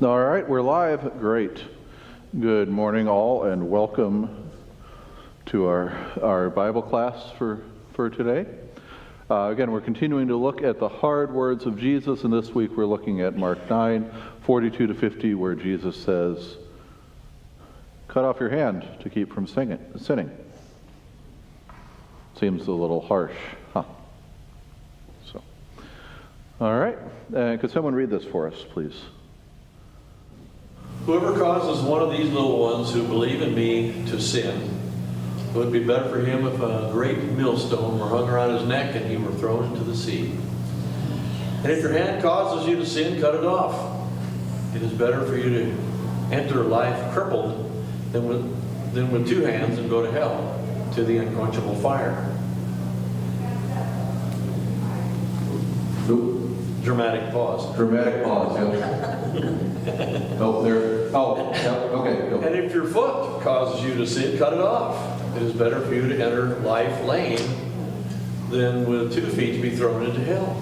All right, we're live. Great. Good morning, all, and welcome to our Bible class for today. Again, we're continuing to look at the hard words of Jesus, and this week we're looking at Mark 9, 42 to 50, where Jesus says, "Cut off your hand to keep from sinning." Seems a little harsh, huh? So, all right. Could someone read this for us, please? Whoever causes one of these little ones who believe in me to sin, it would be better for him if a great millstone were hung around his neck and he were thrown into the sea. And if your hand causes you to sin, cut it off. It is better for you to enter life crippled than with two hands and go to hell, to the unquenchable fire. Nope. Dramatic pause. Dramatic pause, yeah. Oh, there. Oh, yeah, okay. Go. And if your foot causes you to sin, cut it off. It is better for you to enter life lame than with 2 feet to be thrown into hell.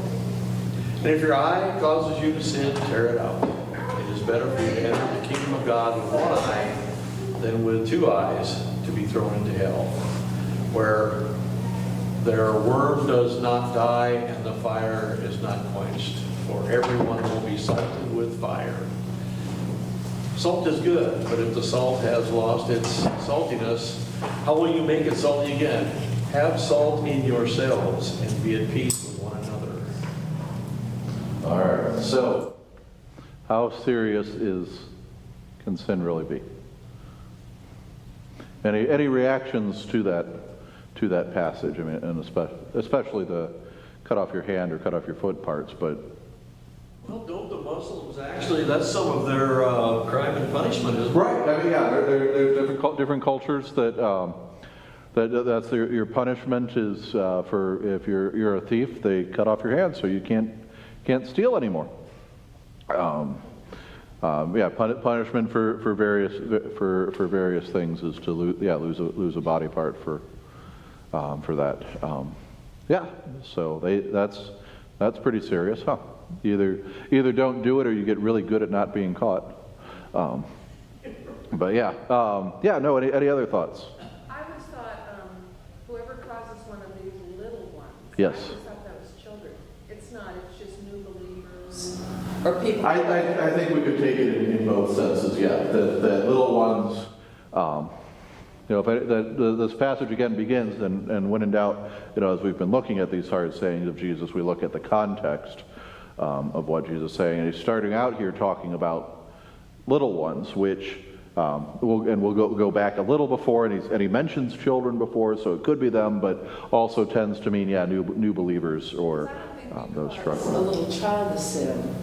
And if your eye causes you to sin, tear it out. It is better for you to enter the kingdom of God with one eye than with 2 eyes to be thrown into hell, where their worm does not die and the fire is not quenched, for everyone will be salted with fire. Salt is good, but if the salt has lost its saltiness, how will you make it salty again? Have salt in yourselves and be at peace with one another. All right. So, how serious can sin really be? Any reactions to that passage? I mean, and especially the cut off your hand or cut off your foot parts, but. Well, don't the Muslims actually? That's some of their crime and punishment, isn't it? Right. I mean, yeah. There's different cultures that's your punishment is for if you're a thief, they cut off your hand so you can't steal anymore. Punishment for various things is to lose a body part for that. So that's pretty serious, huh? Either don't do it or you get really good at not being caught. Any other thoughts? I always thought whoever causes one of these little ones. Yes. I always thought that was children. It's not. It's just new believers or people. I think we could take it in both senses. Yeah, that little ones. This passage again begins, and when in doubt, as we've been looking at these hard sayings of Jesus, we look at the context of what Jesus is saying. And he's starting out here talking about little ones, which we'll go back a little before, and he mentions children before, so it could be them, but also tends to mean new believers or those struggling. A little child to sin,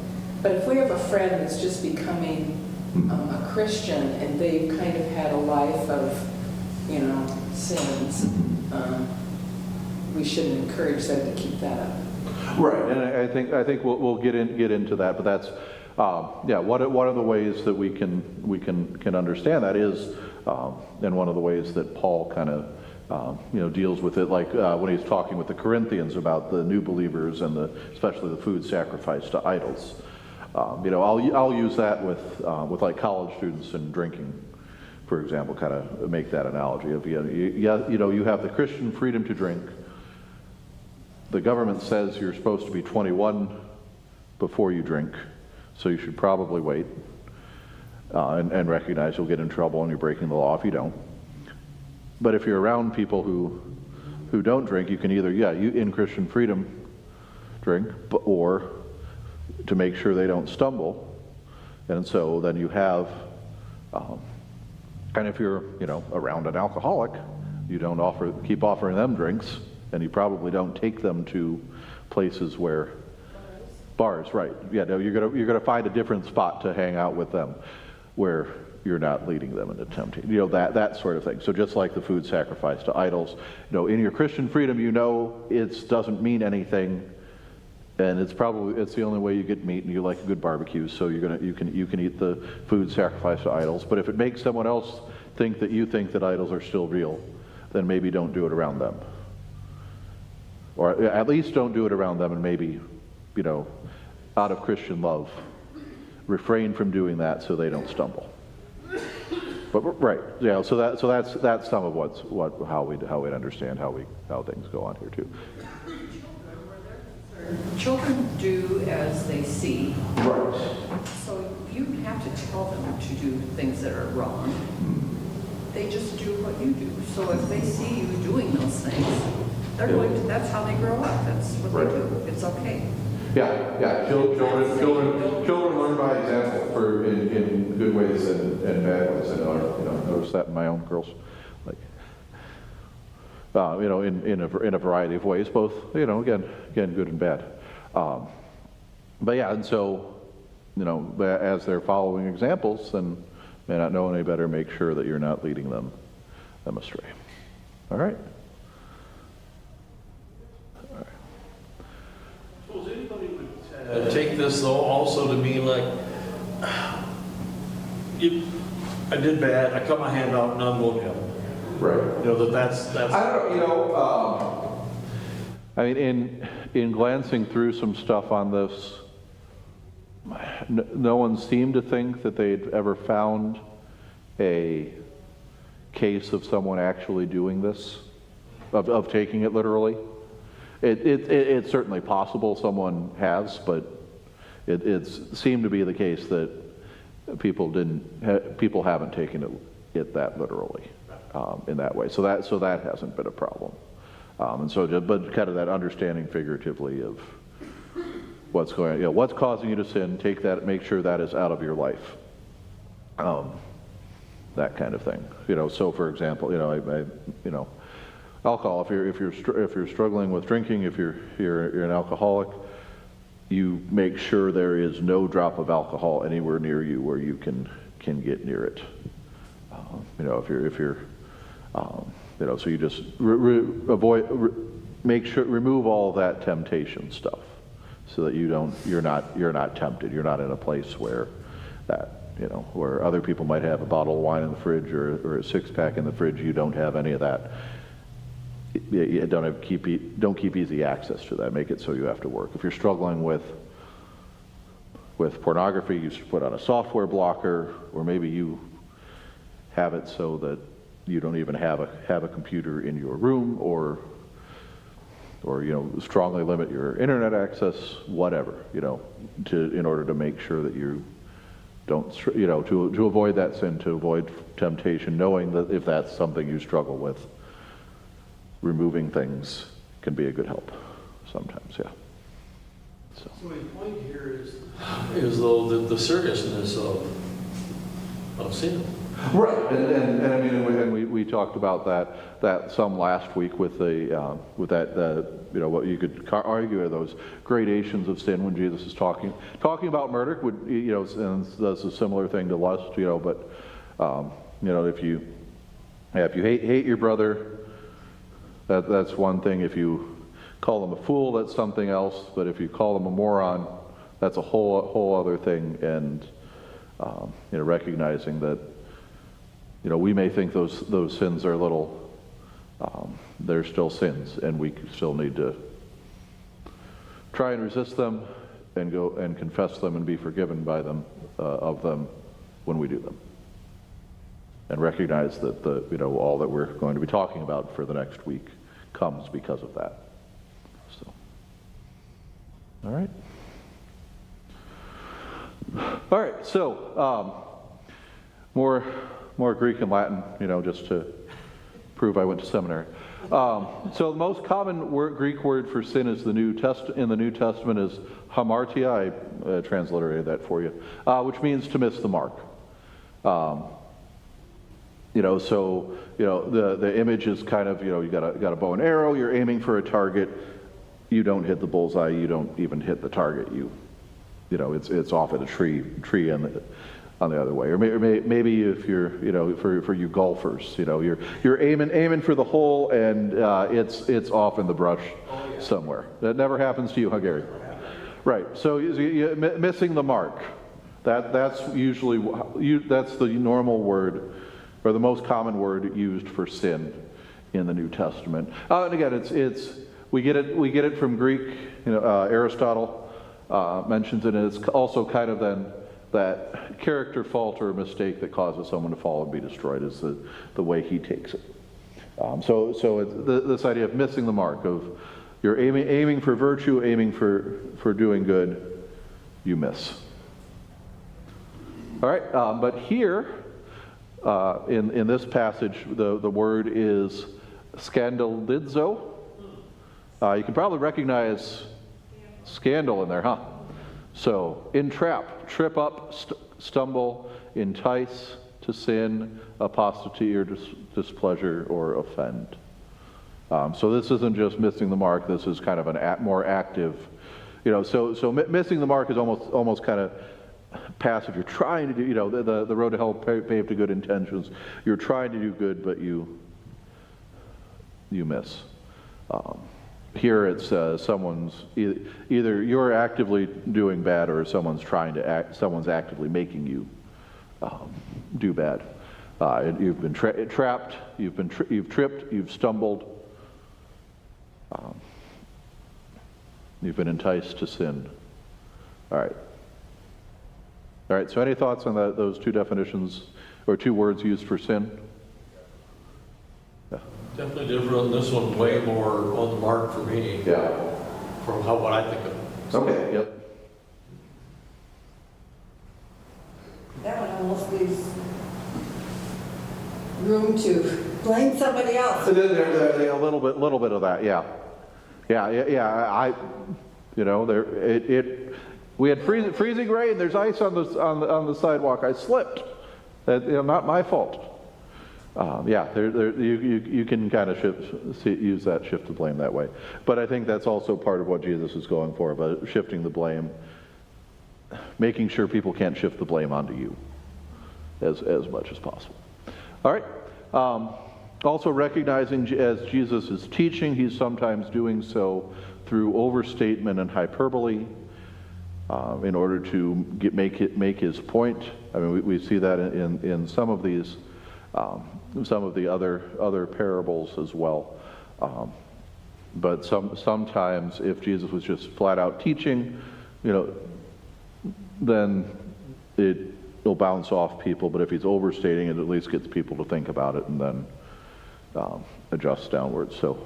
but if we have a friend that's just becoming a Christian and they've kind of had a life of sins, we shouldn't encourage them to keep that up. Right, and I think we'll get into that, but that's one of the ways that we can understand that is, and one of the ways that Paul kind of deals with it, like when he's talking with the Corinthians about the new believers and especially the food sacrificed to idols. I'll use that with like college students and drinking, for example, kind of make that analogy of you have the Christian freedom to drink. The government says you're supposed to be 21 before you drink, so you should probably wait and recognize you'll get in trouble and you're breaking the law if you don't. But if you're around people who don't drink, you can either you in Christian freedom drink, or to make sure they don't stumble, and so then you have. And if you're, around an alcoholic, you don't keep offering them drinks, and you probably don't take them to places where bars, right? Yeah, no, you're gonna find a different spot to hang out with them, where you're not leading them into temptation. That sort of thing. So just like the food sacrifice to idols, in your Christian freedom, it doesn't mean anything, and it's the only way you get meat, and you like a good barbecue, so you can eat the food sacrificed to idols. But if it makes someone else think that idols are still real, then maybe don't do it around them, or at least don't do it around them, and maybe out of Christian love, refrain from doing that so they don't stumble. But right, yeah. So that's some of how we'd understand how things go on here too. Children do as they see, Right. so you have to tell them to do things that are wrong. They just do what you do. So if they see you doing those things, they're going to, that's how they grow up. That's what Right. they do. It's okay. Yeah. Children learn by example in good ways and bad ways. And I notice that in my own girls, like in a variety of ways, both again good and bad. But yeah, and so as they're following examples, then may not know any better, make sure that you're not leading them astray. All right. Suppose anybody would take this though also to mean like, I did bad, I cut my hand out, now I'm going to heaven. Right. That's. I don't know. I mean, in glancing through some stuff on this, no one seemed to think that they'd ever found a case of someone actually doing this, of taking it literally. It's certainly possible someone has, but it seemed to be the case that people haven't taken it that literally in that way. So that hasn't been a problem. But kind of that understanding figuratively of what's going on, what's causing you to sin, take that, make sure that is out of your life. That kind of thing. So for example, alcohol, if you're struggling with drinking, if you're an alcoholic, you make sure there is no drop of alcohol anywhere near you where you can get near it. If you're so you just remove all that temptation stuff, so that you're not tempted. You're not in a place where where other people might have a bottle of wine in the fridge or a 6-pack in the fridge. You don't have any of that. You don't keep easy access to that. Make it so you have to work. If you're struggling with pornography, you should put on a software blocker, or maybe you have it so that you don't even have a computer in your room, or strongly limit your internet access, whatever, in order to make sure that you don't, to avoid that sin, to avoid temptation, knowing that if that's something you struggle with, removing things can be a good help sometimes, yeah. So My point here is though the seriousness of sin. right, and I mean, and we talked about that some last week with what you could argue are those gradations of sin when Jesus is talking about murder would and that's a similar thing to lust, but if you hate your brother, that's one thing. If you call him a fool, that's something else. But if you call him a moron, that's a whole other thing. And recognizing that we may think those sins are little, they're still sins, and we still need to try and resist them, and go and confess them and be forgiven by them of them when we do them. And recognize that all that we're going to be talking about for the next week comes because of that. So, all right. So, more Greek and Latin, just to prove I went to seminary. So the most common Greek word for sin is in the New Testament is hamartia. I transliterated that for you, which means to miss the mark. The image is kind of, you got a bow and arrow, you're aiming for a target, you don't hit the bullseye, you don't even hit the target, it's off at a tree on the other way. Or maybe if you're, for you golfers, you're aiming for the hole, and it's off in the brush somewhere. That never happens to you, huh, Gary? Right, so missing the mark, that's usually, that's the normal word, or the most common word used for sin in the New Testament. And again, we get it from Greek. Aristotle mentions it, and it's also kind of then that character fault or mistake that causes someone to fall and be destroyed is the way he takes it. So it's this idea of missing the mark, of you're aiming for virtue, aiming for doing good, you miss. All right, but here in this passage, the word is scandalizo. You can probably recognize scandal in there, huh? So, entrap, trip up, stumble, entice to sin, apostasy or displeasure or offend. So this isn't just missing the mark. This is kind of a more active, So missing the mark is almost kind of passive. You're trying to do, the road to hell paved to good intentions. You're trying to do good, but you miss. Here it's someone's either you're actively doing bad or someone's actively making you do bad. You've been trapped. You've tripped. You've stumbled. You've been enticed to sin. All right. So any thoughts on those two definitions or two words used for sin? Definitely different. This one way more on the mark for me. Yeah. From what I think of. Okay. Yep. That one almost leaves room to blame somebody else. A little bit of that. Yeah. We had freezing rain. There's ice on the sidewalk. I slipped. Not my fault. You can kind of use that shift of blame that way. But I think that's also part of what Jesus is going for, about shifting the blame, making sure people can't shift the blame onto you as much as possible. All right. Also recognizing as Jesus is teaching, he's sometimes doing so through overstatement and hyperbole in order to make his point. I mean, we see that in some of these. Some of the other parables as well. But sometimes if Jesus was just flat out teaching, then it'll bounce off people. But if he's overstating it, at least gets people to think about it and then adjust downwards. So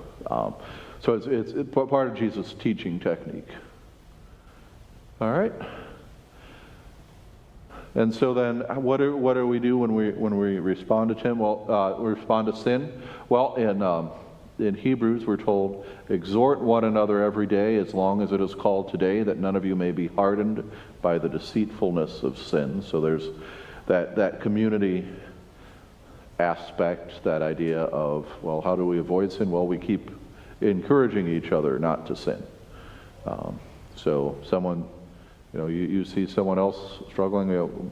it's part of Jesus' teaching technique. All right. And so then, what do we do when we respond to sin? Well, we respond to sin. Well, in Hebrews, we're told, exhort one another every day, as long as it is called today, that none of you may be hardened by the deceitfulness of sin. So there's that community aspect, that idea of, well, how do we avoid sin? Well, we keep encouraging each other not to sin. So someone. You see someone else struggling,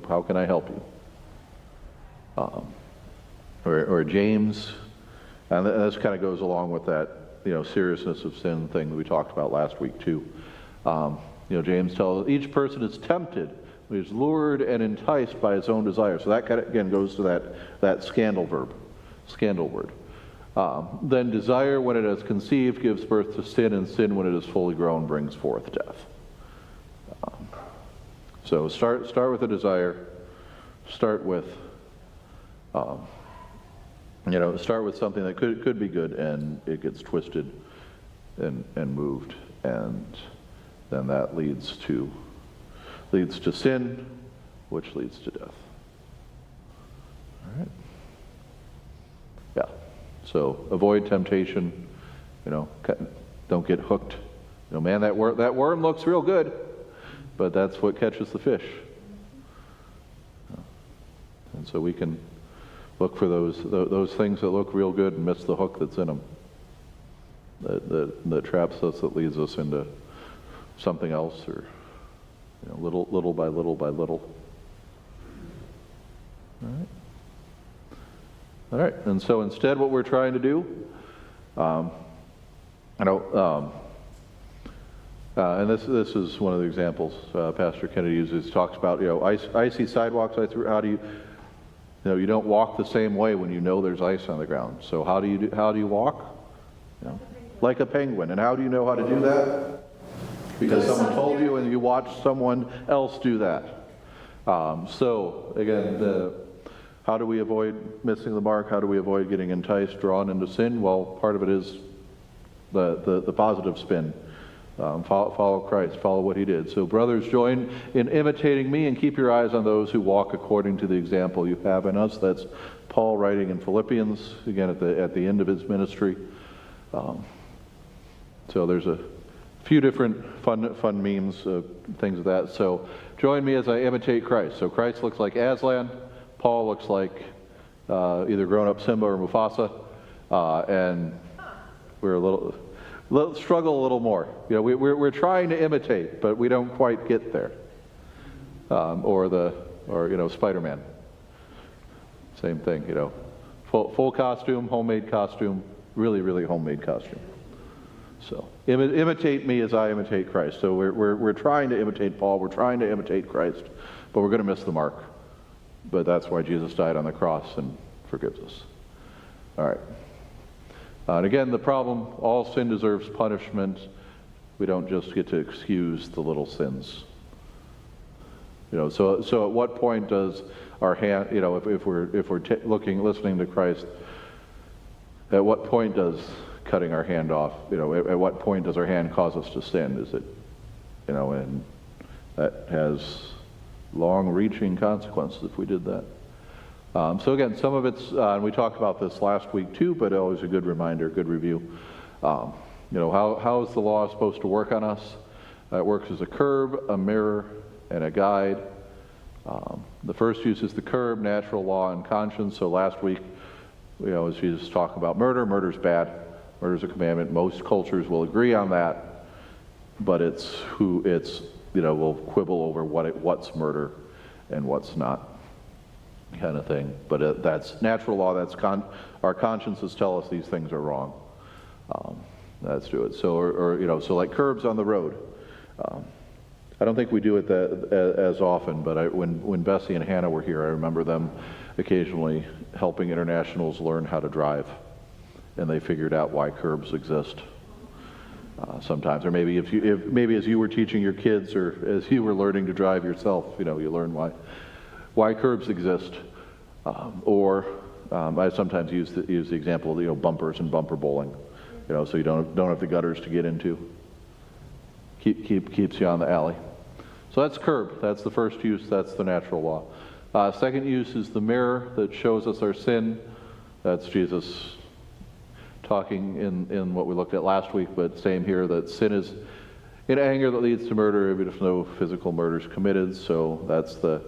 how can I help you? Or James, and this kind of goes along with that, seriousness of sin thing that we talked about last week too. James tells each person is tempted, is lured and enticed by his own desire. So that kind of, again, goes to that scandal word. Then desire, when it is conceived, gives birth to sin, and sin, when it is fully grown, brings forth death. So start with a desire. Start with something that could be good, and it gets twisted and moved, and then that leads to sin, which leads to death. All right. Yeah. So avoid temptation. Don't get hooked. Man, that worm looks real good. But that's what catches the fish. And so we can look for those things that look real good and miss the hook that's in them. That traps us, that leads us into something else, or little by little by little. All right. And so instead, what we're trying to do, and this is one of the examples Pastor Kennedy uses. He talks about icy sidewalks. How do you don't walk the same way when there's ice on the ground. So how do you walk? Like a penguin. And how do you know how to do that? Because someone told you and you watched someone else do that. So again, how do we avoid missing the mark? How do we avoid getting enticed, drawn into sin? Well, part of it is the positive spin. Follow Christ, follow what he did. So brothers, join in imitating me and keep your eyes on those who walk according to the example you have in us. That's Paul writing in Philippians, again at the end of his ministry. So there's a few different fun memes, things of that. So join me as I imitate Christ. So Christ looks like Aslan. Paul looks like either grown-up Simba or Mufasa. And we're struggle a little more. You know, we're trying to imitate, but we don't quite get there. Or Spider-Man. Same thing, you know. Full costume, homemade costume, really homemade costume. So imitate me as I imitate Christ. So we're trying to imitate Paul. We're trying to imitate Christ, but we're going to miss the mark. But that's why Jesus died on the cross and forgives us. All right. And again, the problem, all sin deserves punishment. We don't just get to excuse the little sins. You know, so at what point does our hand, you know, if we're listening to Christ, at what point does cutting our hand off, you know, at what point does our hand cause us to sin? Is it, you know, and that has long-reaching consequences if we did that. So again, some of it's, and we talked about this last week too, but always a good reminder, good review. You know, how is the law supposed to work on us? It works as a curb, a mirror, and a guide. The first use is the curb, natural law and conscience. So last week, you know, as Jesus talked about murder, murder's bad. Murder's a commandment. Most cultures will agree on that, but we'll quibble over what's murder and what's not, kind of thing. But that's natural law. That's our consciences tell us these things are wrong. Let's do it. So, so like curbs on the road. I don't think we do it as often, but when Bessie and Hannah were here, I remember them occasionally helping internationals learn how to drive, and they figured out why curbs exist. Sometimes, or maybe maybe as you were teaching your kids, or as you were learning to drive yourself, you know, you learn why curbs exist. I sometimes use the example of, you know, bumpers and bumper bowling, you know, so you don't have the gutters to get into. Keeps you on the alley. So that's curb. That's the first use. That's the natural law. Second use is the mirror that shows us our sin. That's Jesus talking in what we looked at last week, but same here, that sin is in anger that leads to murder, even if no physical murder is committed. So that's the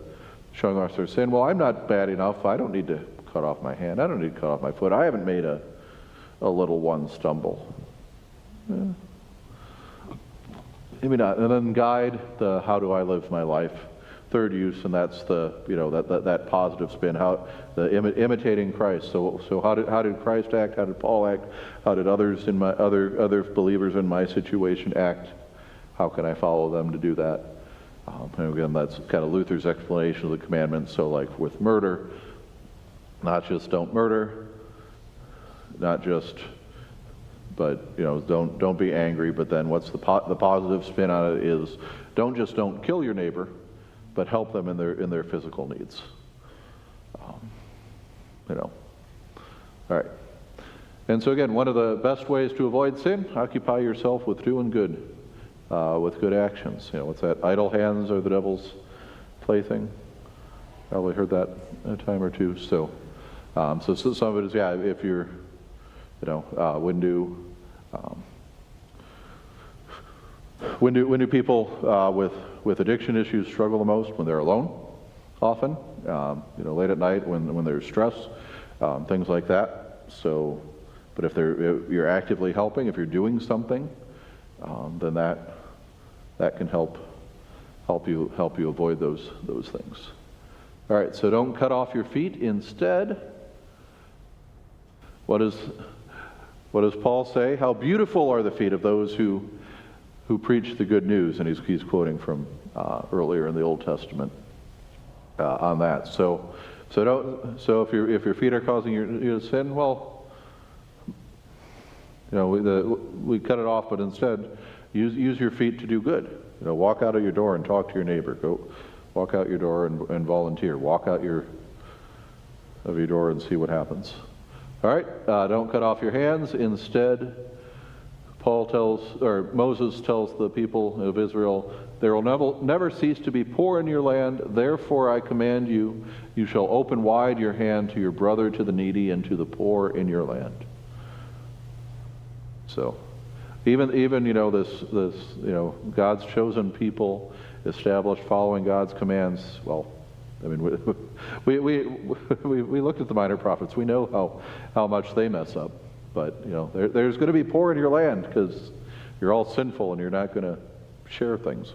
showing us our sin. Well, I'm not bad enough. I don't need to cut off my hand. I don't need to cut off my foot. I haven't made a little one stumble. Yeah. Maybe not. And then guide, the how do I live my life. Third use, and that's the, you know, that positive spin, imitating Christ. So how did Christ act? How did Paul act? How did others in my other believers in my situation act? How can I follow them to do that? And again, that's kind of Luther's explanation of the commandments. So like with murder, not just don't murder, but, you know, don't be angry. But then what's the positive spin on it is don't kill your neighbor, but help them in their physical needs. You know. All right. And so again, one of the best ways to avoid sin: occupy yourself with doing good, with good actions. You know, what's that? Idle hands are the devil's plaything. Probably heard that a time or two. So some of it is, yeah, if you're, you know, when do people with addiction issues struggle the most? When they're alone, often. You know, late at night when there's stress, things like that. So, but if you're actively helping, if you're doing something, then that can help you avoid those things. All right. So don't cut off your feet. Instead, what does Paul say? How beautiful are the feet of those who preach the good news, and he's quoting from earlier in the Old Testament on that. So if your feet are causing you to sin, well, you know, we cut it off, but instead use your feet to do good. You know, walk out of your door and talk to your neighbor. Go Walk out your door and volunteer. Walk out your door and see what happens. All right, don't cut off your hands. Instead, Moses tells the people of Israel, there will never cease to be poor in your land. Therefore, I command you, you shall open wide your hand to your brother, to the needy, and to the poor in your land. So, even this God's chosen people, established following God's commands. Well, I mean, we looked at the minor prophets. We know how much they mess up. But there's going to be poor in your land because you're all sinful and you're not going to share things.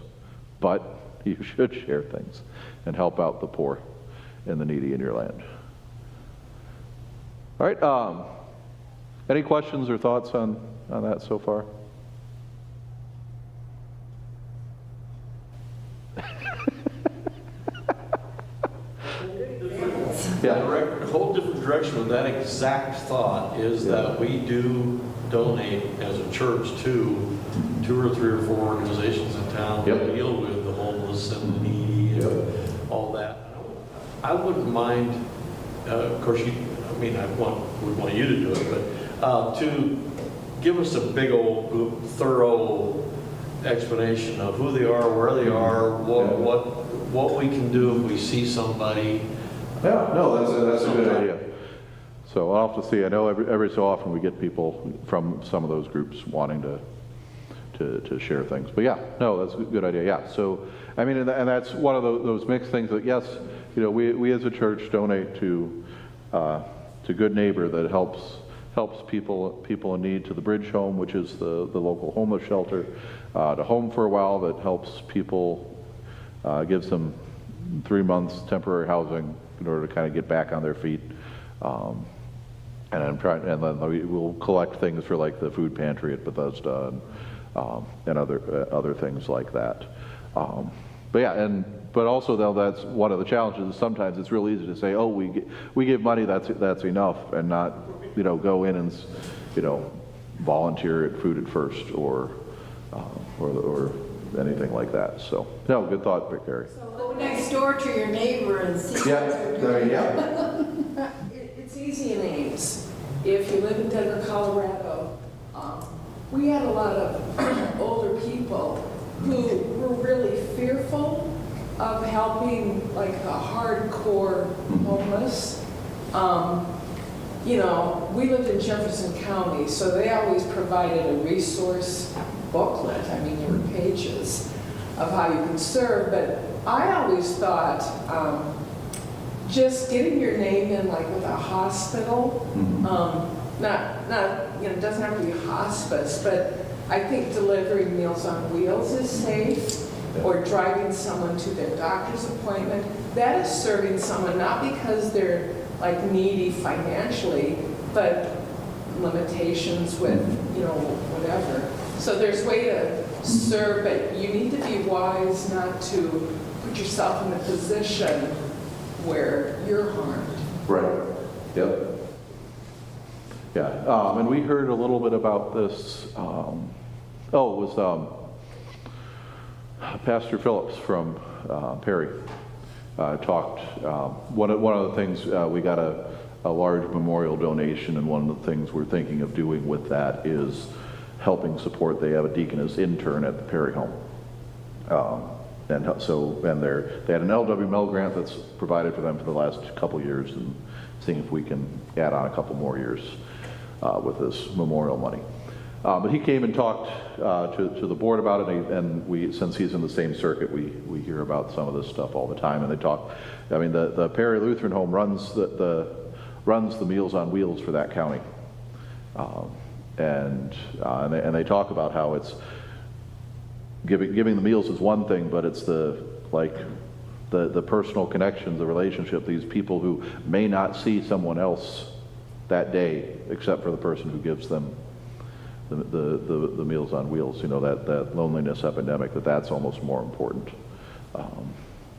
But you should share things and help out the poor and the needy in your land. All right. Any questions or thoughts on that so far? A whole different direction with that exact thought is that we do donate as a church to 2 or 3 or 4 organizations in town that deal with the homeless and the needy and all that. I wouldn't mind, of course, we want you to do it, but to give us a big old thorough explanation of who they are, where they are, what we can do if we see somebody. Yeah, no, that's a good idea. So I'll have to see. I know every so often we get people from some of those groups wanting to share things. But yeah, no, that's a good idea. Yeah. So I mean, and that's one of those mixed things that yes, we as a church donate to Good Neighbor that helps people in need, to the Bridge Home, which is the local homeless shelter, to Home for a While that helps people, gives them 3 months temporary housing in order to kind of get back on their feet. And then we'll collect things for like the food pantry at Bethesda and other things like that. But yeah, but also though that's one of the challenges. Sometimes it's real easy to say, oh, we give money, that's enough, and not go in and volunteer at Food at First or anything like that. So no, good thought, Vic Gary. Go next door to your neighbor and see what they're doing. It's easy in Ames. If you live in Denver, Colorado, we had a lot of older people who were really fearful of helping like the hardcore homeless. We lived in Jefferson County, so they always provided a resource booklet. I mean, there were pages of how you can serve, but I always thought just getting your name in, like with a hospital, it doesn't have to be hospice, but I think delivering Meals on Wheels is safe, or driving someone to their doctor's appointment. That is serving someone not because they're like needy financially, but limitations with, whatever. So there's way to serve, but you need to be wise not to put yourself in a position where you're harmed. Right. Yep. Yeah. And we heard a little bit about this. It was Pastor Phillips from Perry talked. One of the things, we got a large memorial donation, and one of the things we're thinking of doing with that is helping support. They have a deaconess intern at the Perry Home. They had an LWML grant that's provided for them for the last couple years, and seeing if we can add on a couple more years with this memorial money. But he came and talked to the board about it, and since he's in the same circuit, we hear about some of this stuff all the time, and they talk. I mean, the Perry Lutheran Home runs the Meals on Wheels for that county, and they talk about how it's giving the meals is one thing, but it's the personal connections, the relationship, these people who may not see someone else that day except for the person who gives them the Meals on Wheels, that loneliness epidemic, that's almost more important.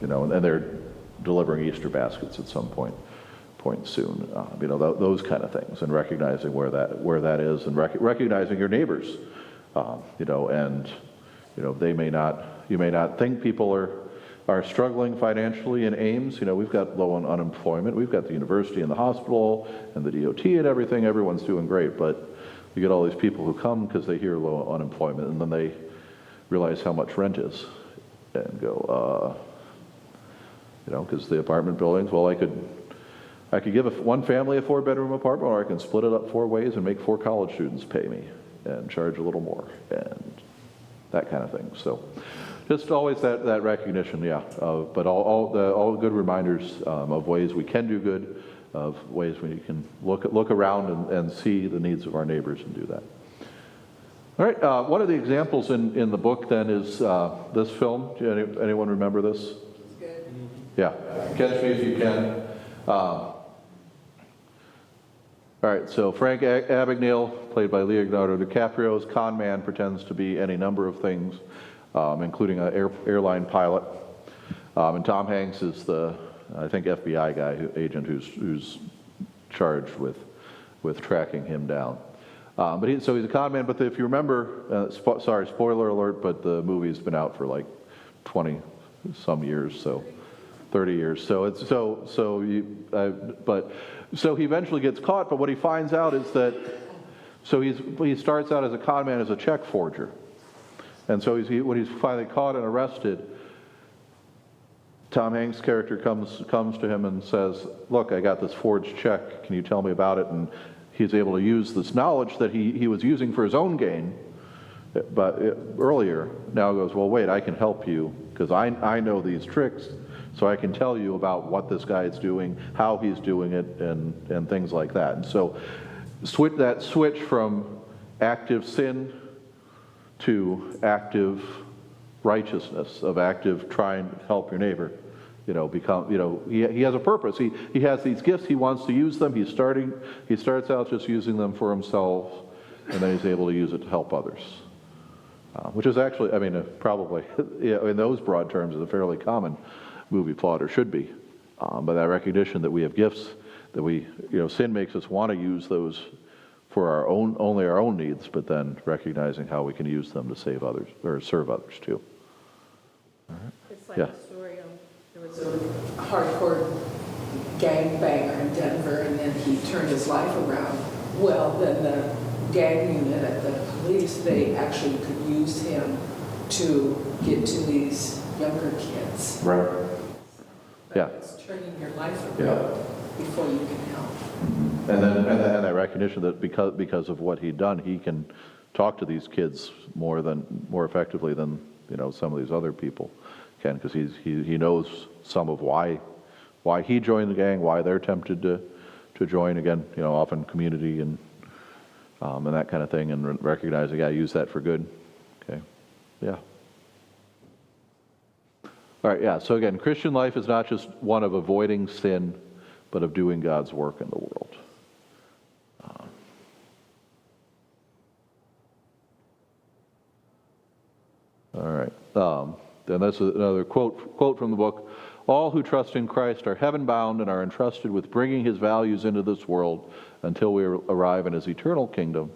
And they're delivering Easter baskets at some point soon. Those kind of things, and recognizing where that is, and recognizing your neighbors, you may not think people are are struggling financially in Ames. You know, we've got low on unemployment. We've got the university and the hospital and the DOT and everything. Everyone's doing great, but you get all these people who come because they hear low unemployment, and then they realize how much rent is and go, you know, because the apartment buildings, well, I could give one family a 4-bedroom apartment, or I can split it up 4 ways and make 4 college students pay me and charge a little more and that kind of thing. So just always that recognition, yeah, but all good reminders of ways we can do good, of ways we can look around and see the needs of our neighbors and do that. All right, one of the examples in the book then is this film. Do anyone remember this? It's good. Yeah, catch me if you can. All right, so Frank Abagnale, played by Leonardo DiCaprio's con man, pretends to be any number of things, including an airline pilot. And Tom Hanks is the, I think, FBI guy, agent who's charged with tracking him down. So he's a con man, but if you remember, sorry, spoiler alert, but the movie's been out for like 20 some years, so 30 years. So it's so he eventually gets caught, but what he finds out is that, so he starts out as a con man, as a check forger. And so when he's finally caught and arrested, Tom Hanks' character comes to him and says, look, I got this forged check, can you tell me about it? And he's able to use this knowledge that he was using for his own gain, but earlier, now goes, well, wait, I can help you, because I know these tricks, so I can tell you about what this guy is doing, how he's doing it, and things like that. And so that switch from active sin to active righteousness, of active trying to help your neighbor, he has a purpose. He has these gifts, he wants to use them. He starts out just using them for himself, and then he's able to use it to help others. Which is actually, probably, in those broad terms, is a fairly common movie plot, or should be. But that recognition that we have gifts, that sin makes us want to use those for only our own needs, but then recognizing how we can use them to save others, or serve others too. All right. It's like Yeah. a story of, There was a hardcore gangbanger in Denver, and then he turned his life around. Well, then the gang unit at the police, they actually could use him to get to these younger kids. Right. But Yeah. it's turning your life Yeah. around before you can help. And then that recognition that because of what he'd done, he can talk to these kids more effectively than some of these other people can, because he knows some of why he joined the gang, why they're tempted to join again. Often community and that kind of thing, and recognizing, use that for good. Okay, yeah. All right, yeah. So again, Christian life is not just one of avoiding sin, but of doing God's work in the world. All right. Then that's another quote from the book. All who trust in Christ are heaven-bound and are entrusted with bringing his values into this world until we arrive in his eternal kingdom.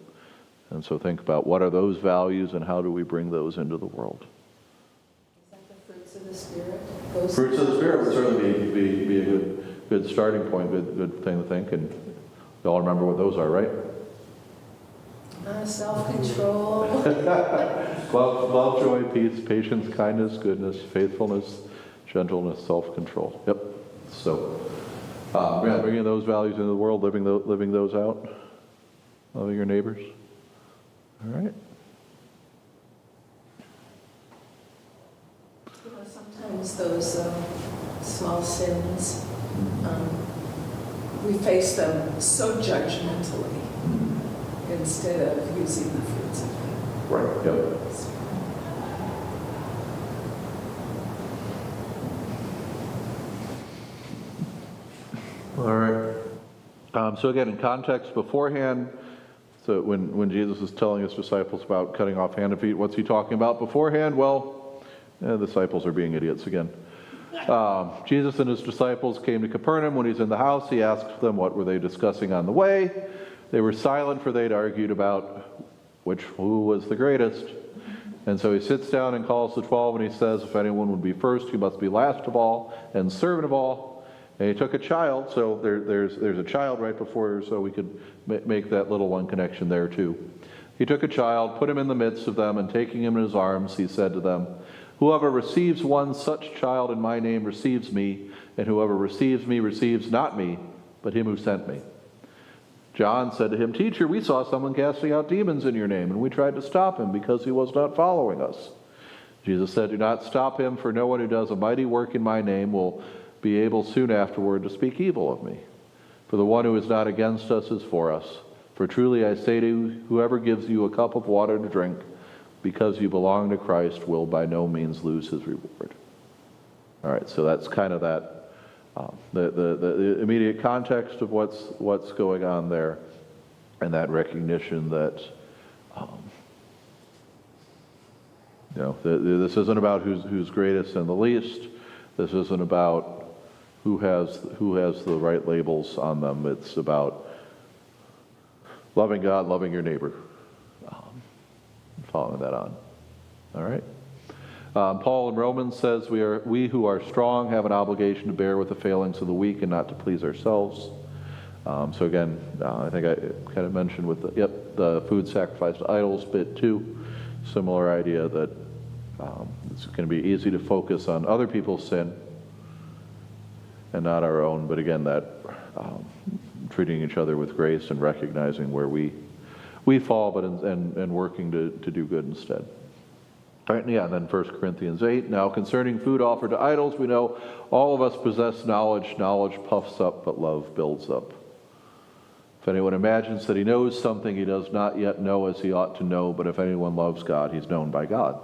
And so think about, what are those values and how do we bring those into the world? Is that the fruits of the Spirit? Fruits of the Spirit would certainly be a good starting point, good thing to think. And you all remember what those are, right? Self-control. Love, joy, peace, patience, kindness, goodness, faithfulness, gentleness, self-control. Yep. So, bringing those values into the world, living those out, loving your neighbors. All right. Sometimes those small sins, we face them so judgmentally instead of using the fruits of God. Right. Yep. All right. So again, in context beforehand, so when Jesus is telling his disciples about cutting off hand and feet, what's he talking about beforehand? Well, the disciples are being idiots again. Jesus and his disciples came to Capernaum. When he's in the house, he asked them what were they discussing on the way. They were silent, for they'd argued about who was the greatest. And so he sits down and calls the 12, and he says, if anyone would be first, he must be last of all and servant of all. And he took a child, so there's a child right before, so we could make that little one connection there too. He took a child, put him in the midst of them, and taking him in his arms, he said to them, whoever receives one such child in my name receives me, and whoever receives me receives not me, but him who sent me. John said to him, Teacher, we saw someone casting out demons in your name, and we tried to stop him because he was not following us. Jesus said, do not stop him, for no one who does a mighty work in my name will be able soon afterward to speak evil of me. For the one who is not against us is for us. For truly I say to you, whoever gives you a cup of water to drink, because you belong to Christ, will by no means lose his reward. All right, so that's kind of that, the immediate context of what's going on there, and that recognition that, this isn't about who's greatest and the least. This isn't about who has the right labels on them. It's about loving God, loving your neighbor, following that on. All right. Paul in Romans says, we who are strong have an obligation to bear with the failings of the weak and not to please ourselves. So again, I think I kind of mentioned with the food sacrificed to idols bit too. Similar idea that it's going to be easy to focus on other people's sin and not our own, but again, that treating each other with grace and recognizing where we fall, but and working to do good instead. All right, and then 1 Corinthians 8. Now concerning food offered to idols, we know all of us possess knowledge. Knowledge puffs up, but love builds up. If anyone imagines that he knows something, he does not yet know as he ought to know, but if anyone loves God, he's known by God.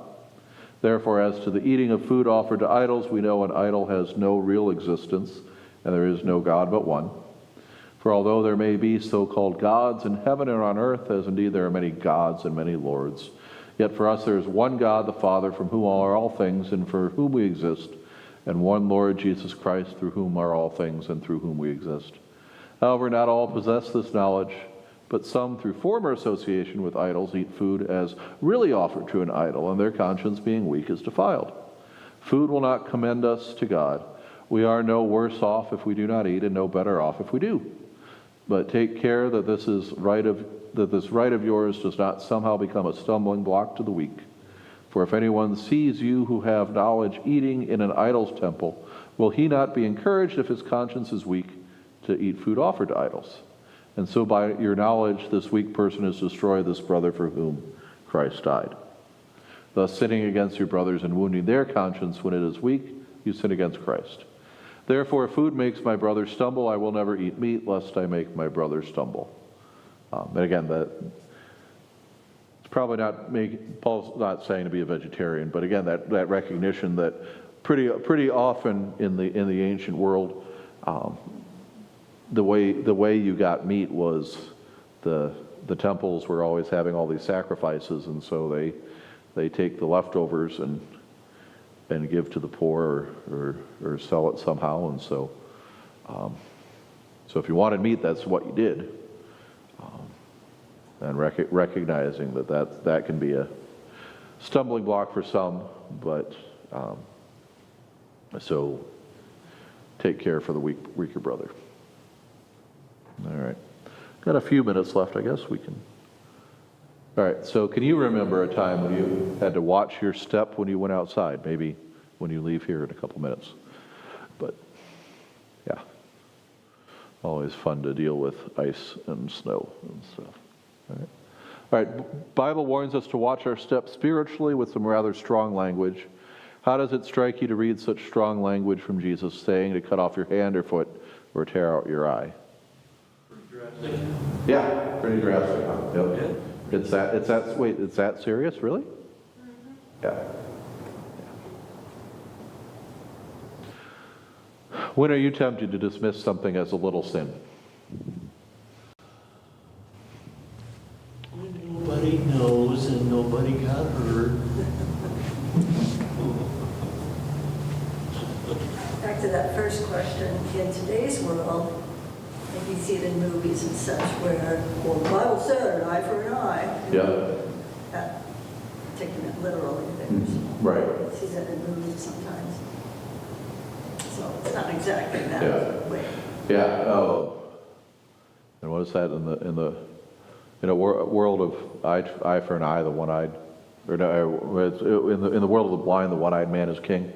Therefore, as to the eating of food offered to idols, we know an idol has no real existence, and there is no God but one. For although there may be so-called gods in heaven and on earth, as indeed there are many gods and many lords, yet for us there is one God, the Father, from whom are all things, and for whom we exist, and one Lord Jesus Christ, through whom are all things, and through whom we exist. However, not all possess this knowledge, but some, through former association with idols, eat food as really offered to an idol, and their conscience, being weak, is defiled. Food will not commend us to God. We are no worse off if we do not eat, and no better off if we do. But take care that this right of yours does not somehow become a stumbling block to the weak. For if anyone sees you who have knowledge eating in an idol's temple, will he not be encouraged if his conscience is weak to eat food offered to idols? And so by your knowledge, this weak person has destroyed this brother for whom Christ died. Thus, sinning against your brothers and wounding their conscience when it is weak, you sin against Christ. Therefore, if food makes my brother stumble, I will never eat meat, lest I make my brother stumble. And again, it's probably not Paul's not saying to be a vegetarian, but again, that recognition that pretty often in the ancient world, the way you got meat was the temples were always having all these sacrifices, and so they take the leftovers and give to the poor or sell it somehow. And so if you wanted meat, that's what you did. And recognizing that can be a stumbling block for some, but so take care for the weaker brother. All right. Got a few minutes left, I guess we can. All right, so can you remember a time when you had to watch your step when you went outside? Maybe when you leave here in a couple minutes. But, yeah. Always fun to deal with ice and snow and stuff. All right, Bible warns us to watch our steps spiritually with some rather strong language. How does it strike you to read such strong language from Jesus saying to cut off your hand or foot or tear out your eye? Yeah, pretty drastic. Yep. Yeah. It's that serious, really? Yeah. When are you tempted to dismiss something as a little sin? Nobody knows and nobody got hurt. Back to that first question, in today's world, like you see it in movies and such, where, well, the Bible said an eye for an eye. Yeah. Taking literally. Right. She's in the mood sometimes. So it's not exactly Yeah. that way. Yeah, oh, and what is that in a world of eye for an eye, the one-eyed, or no, it's in the world of the blind, the one-eyed man is king.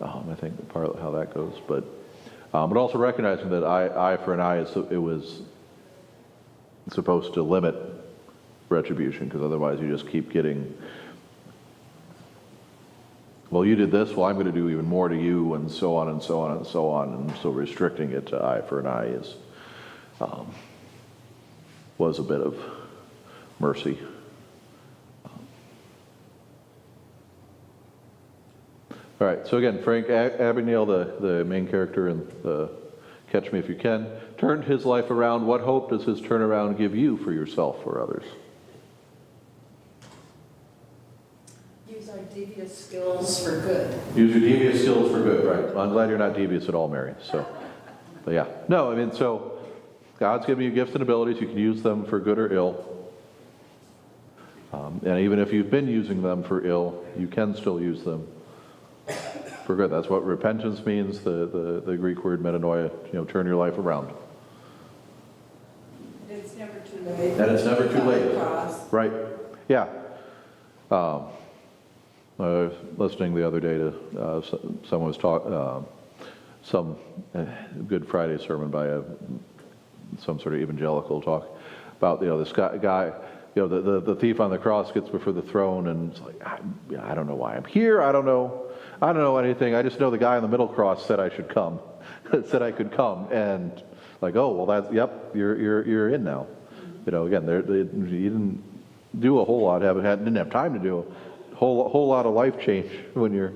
I think part of how that goes, but also recognizing that eye for an eye it was supposed to limit retribution, because otherwise you just keep getting, well, you did this, well, I'm going to do even more to you, and so on and so on and so on, and so restricting it to eye for an eye is was a bit of mercy. All right, so again, Frank Abagnale, the main character in the Catch Me If You Can, turned his life around. What hope does his turnaround give you for yourself or others? Use our devious skills for good. Use your devious skills for good, right? I'm glad you're not devious at all, Mary. So, but yeah. No, I mean, so God's given you gifts and abilities. You can use them for good or ill. And even if you've been using them for ill, you can still use them for good. That's what repentance means, the Greek word metanoia, turn your life around. It's never too late. And it's never too late. Cross. Right. Yeah. I was listening the other day to someone was talking, some Good Friday sermon by some sort of evangelical talk about, this guy, the thief on the cross gets before the throne, and it's like, I don't know why I'm here. I don't know anything. I just know the guy on the middle cross said I should come, said I could come, and like, oh, well, you're in now. Again, you didn't do a whole lot, didn't have time to do a whole lot of life change when you're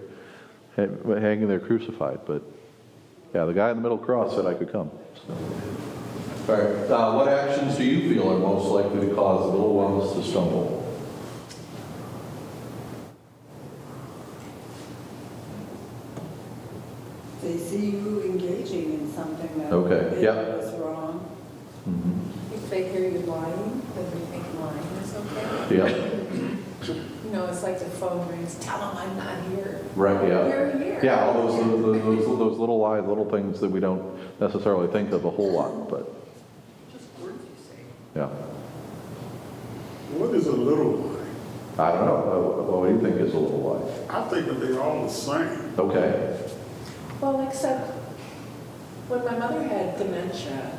hanging there crucified. But yeah, the guy on the middle cross said I could come. So. All right. What actions do you feel are most likely to cause little ones to stumble? They see you engaging in something that Okay, they yeah. know is wrong. Mm-hmm. If they hear you lying, then they think lying is okay. Yeah. It's like the phone rings, tell them I'm not here. Right. Yeah. You're here. Yeah. All those little lies, little things that we don't necessarily think of a whole lot, but Just words you say. yeah. What is a little lie? I don't know. What do you think is a little lie? I think that they're all the same. Okay. Well, except when my mother had dementia,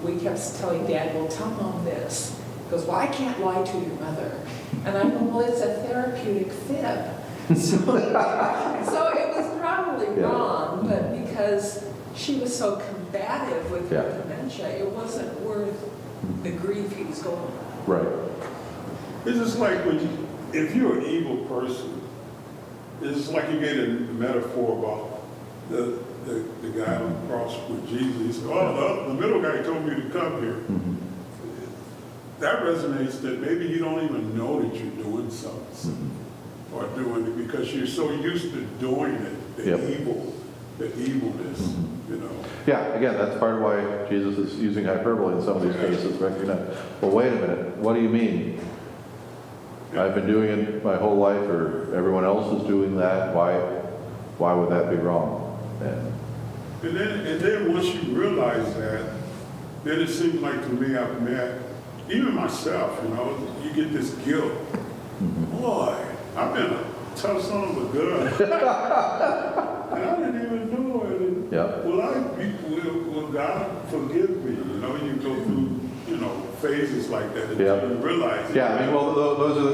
we kept telling Dad, well, tell Mom this. He goes, well, I can't lie to your mother. And I go, well, it's a therapeutic fib. So it was probably Yeah. wrong, but because she was so combative with her Yeah. dementia, it wasn't worth the grief he was going through. Right. It's just like if you're an evil person, it's just like you gave a metaphor about the guy on the cross with Jesus. He said, oh, the middle guy told me to come here. Mm-hmm. That resonates that maybe you don't even know that you're doing something or doing it because you're so used to doing it, the evilness, Yeah, again, that's part of why Jesus is using hyperbole in some of these cases. Recognize, well, wait a minute, what do you mean? I've been doing it my whole life, or everyone else is doing that. Why would that be wrong? And then once you realize that, then it seems like to me I've met, even myself, you get this guilt. Boy, I've been a tough son of a gun. And I didn't even know it. And Yeah. will God forgive me? You go through, phases like that until Yeah. you realize it. Yeah, I mean, well, those are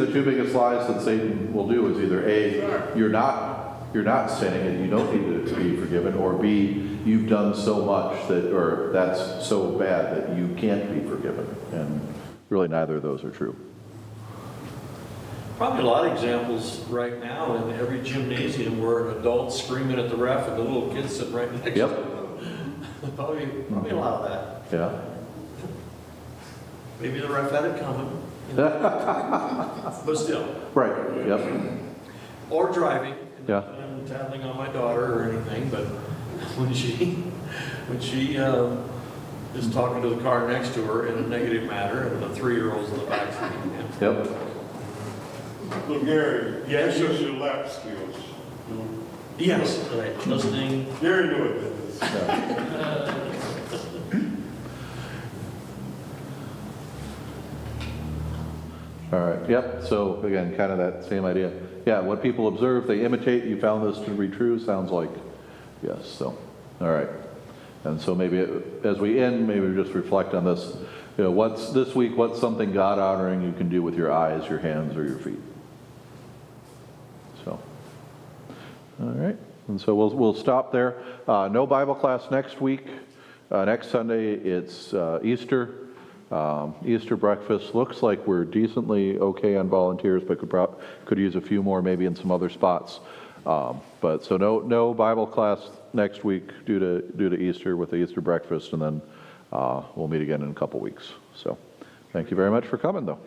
the two biggest lies that Satan will do is either A, you're not sinning and you don't need to be forgiven, or B, you've done so much or that's so bad that you can't be forgiven. And really neither of those are true. Probably a lot of examples right now in every gymnasium where an adult's screaming at the ref and the little kid's sitting right next to Yep. them. Probably a lot of that. Yeah. Maybe the ref had it coming. But still. Right. Yep. Or driving. Yeah. I'm tattling on my daughter or anything, but when she is talking to the car next to her in a negative manner and the 3-year-old's in the back seat. Yep. Look, Gary, Yeah, that you- shows your lap skills. You know? Yes, right, listening. Gary knew what that is. All right, yep, so again, kind of that same idea. Yeah, what people observe, they imitate, you found this to be true, sounds like, yes, so, all right. And so maybe as we end, maybe we just reflect on this, you know, what's this week, what's something God honoring you can do with your eyes, your hands, or your feet? So, all right, and so we'll stop there. No Bible class next week. Next Sunday, it's Easter. Easter breakfast. Looks like we're decently okay on volunteers, but could use a few more maybe in some other spots. But so no Bible class next week due to Easter with the Easter breakfast, and then we'll meet again in a couple weeks. So thank you very much for coming, though.